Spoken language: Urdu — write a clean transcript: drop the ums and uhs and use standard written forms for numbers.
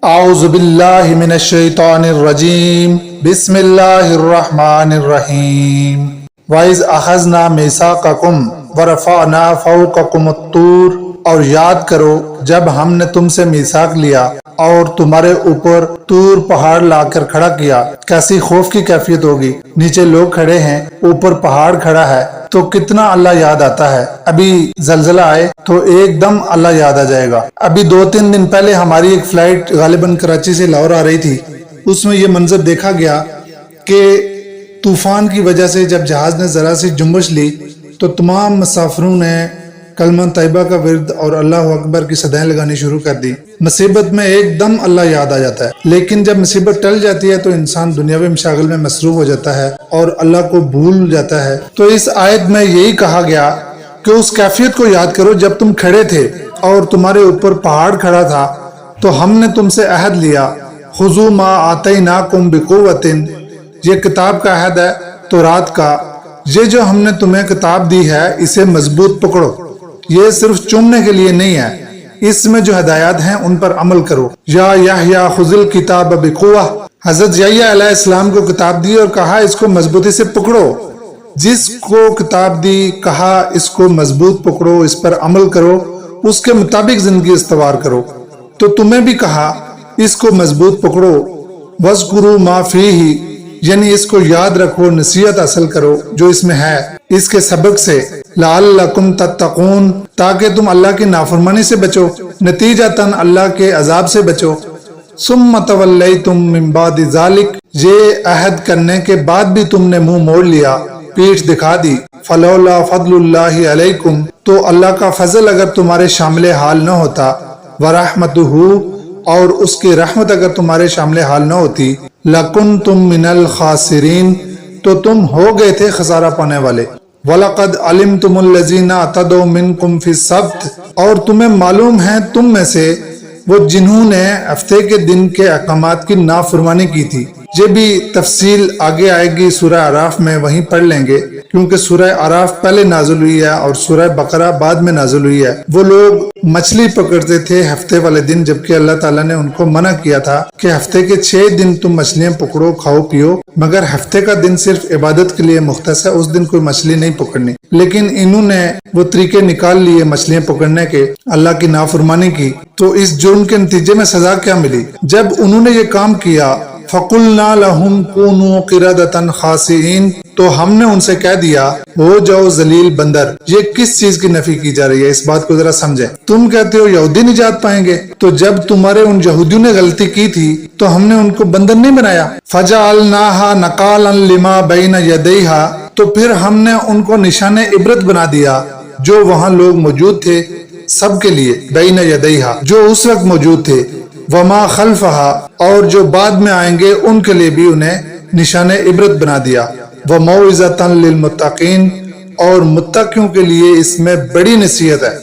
اعوذ باللہ من الشیطان الرجیم بسم اللہ الرحمن الرحیم وَإِذْ أَخَذْنَا مِيثَاقَكُمْ وَرَفَعْنَا فَوْقَكُمُ الطُّورَ، اور یاد کرو جب ہم نے تم سے میثاق لیا اور تمہارے اوپر طور پہاڑ لا کر کھڑا کیا۔ کیسی خوف کی کیفیت ہوگی، نیچے لوگ کھڑے ہیں، اوپر پہاڑ کھڑا ہے، تو کتنا اللہ یاد آتا ہے۔ ابھی زلزلہ آئے تو ایک دم اللہ یاد آ جائے گا۔ ابھی 2-3 دن پہلے ہماری ایک فلائٹ غالباً کراچی سے لاہور آ رہی تھی، اس میں یہ منظر دیکھا گیا کہ طوفان کی وجہ سے جب جہاز نے ذرا سی جنبش لی تو تمام مسافروں نے کلمہ طیبہ کا ورد اور اللہ اکبر کی صدائیں لگانی شروع کر دی۔ مصیبت میں ایک دم اللہ یاد آ جاتا ہے، لیکن جب مصیبت ٹل جاتی ہے تو انسان دنیاوی مشاغل میں مصروف ہو جاتا ہے اور اللہ کو بھول جاتا ہے۔ تو اس آیت میں یہی کہا گیا کہ اس کیفیت کو یاد کرو جب تم کھڑے تھے اور تمہارے اوپر پہاڑ کھڑا تھا، تو ہم نے تم سے عہد لیا، خذوا ما آتیناکم بقوۃ، یہ کتاب کا عہد ہے تورات کا، یہ جو ہم نے تمہیں کتاب دی ہے اسے مضبوط پکڑو، یہ صرف چومنے کے لیے نہیں ہے، اس میں جو ہدایات ہیں ان پر عمل کرو۔ یا یحییٰ خذ الکتاب بقوۃ، حضرت یحییٰ علیہ السلام کو کتاب دی اور کہا اس کو مضبوطی سے پکڑو۔ جس کو کتاب دی کہا اس کو مضبوط پکڑو، اس پر عمل کرو، اس کے مطابق زندگی استوار کرو۔ تو تمہیں بھی کہا اس کو مضبوط پکڑو، وَاذْكُرُوا مَا فِيهِ، یعنی اس کو یاد رکھو، نصیحت حاصل کرو جو اس میں ہے، اس کے سبق سے، لَعَلَّكُمْ تَتَّقُونَ، تاکہ تم اللہ کی نافرمانی سے بچو، نتیجتاً اللہ کے عذاب سے بچو۔ ثُمَّ تَوَلَّيْتُم مِّن بَعْدِ ذَلِكَ، یہ عہد کرنے کے بعد بھی تم نے منہ موڑ لیا، پیٹھ دکھا دی۔ فَلَوْلَا فَضْلُ اللَّهِ عَلَيْكُمْ، تو اللہ کا فضل اگر تمہارے شامل حال نہ ہوتا، وَرَحْمَتُهُ، اور اس کی رحمت اگر تمہارے شامل حال نہ ہوتی، لَكُنْتُم مِّنَ الْخَاسِرِينَ، تو تم ہو گئے تھے خسارہ پانے والے۔ وَلَقَدْ عَلِمْتُمُ الَّذِينَ اعْتَدَوْا مِنْكُمْ فِي السَّبْتِ، اور تمہیں معلوم ہے تم میں سے وہ جنہوں نے ہفتے کے دن کے احکامات کی نافرمانی کی تھی۔ یہ بھی تفصیل آگے آئے گی سورہ اعراف میں، وہیں پڑھ لیں گے، کیونکہ سورہ اعراف پہلے نازل ہوئی ہے اور سورہ بقرہ بعد میں نازل ہوئی ہے۔ وہ لوگ مچھلی پکڑتے تھے ہفتے والے دن، جبکہ اللہ تعالیٰ نے ان کو منع کیا تھا کہ ہفتے کے 6 دن تم مچھلیاں پکڑو، کھاؤ پیو، مگر ہفتے کا دن صرف عبادت کے لیے مختص ہے، اس دن کوئی مچھلی نہیں پکڑنی۔ لیکن انہوں نے وہ طریقے نکال لیے مچھلیاں پکڑنے کے، اللہ کی نافرمانی کی، تو اس جرم کے نتیجے میں سزا کیا ملی؟ جب انہوں نے یہ کام کیا، فَقُلْنَا لَهُمْ كُونُوا قِرَدَةً خَاسِئِينَ، تو ہم نے ان سے کہہ دیا ہو جاؤ ذلیل بندر۔ یہ کس چیز کی نفی کی جا رہی ہے، اس بات کو ذرا سمجھیں۔ تم کہتے ہو یہودی نجات پائیں گے، تو جب تمہارے ان یہودیوں نے غلطی کی تھی تو ہم نے ان کو بندر نہیں بنایا۔ فَجَعَلْنَاهَا نَقَالًا لِمَا بَيْنَ يَدَيْهَا، تو پھر ہم نے ان کو نشان عبرت بنا دیا جو وہاں لوگ موجود تھے، سب کے لیے، بین یدیہا، جو اس وقت موجود تھے، وما خلفہا، اور جو بعد میں آئیں گے ان کے لیے بھی انہیں نشان عبرت بنا دیا، وموعظۃ للمتقین، اور متقیوں کے لیے اس میں بڑی نصیحت ہے۔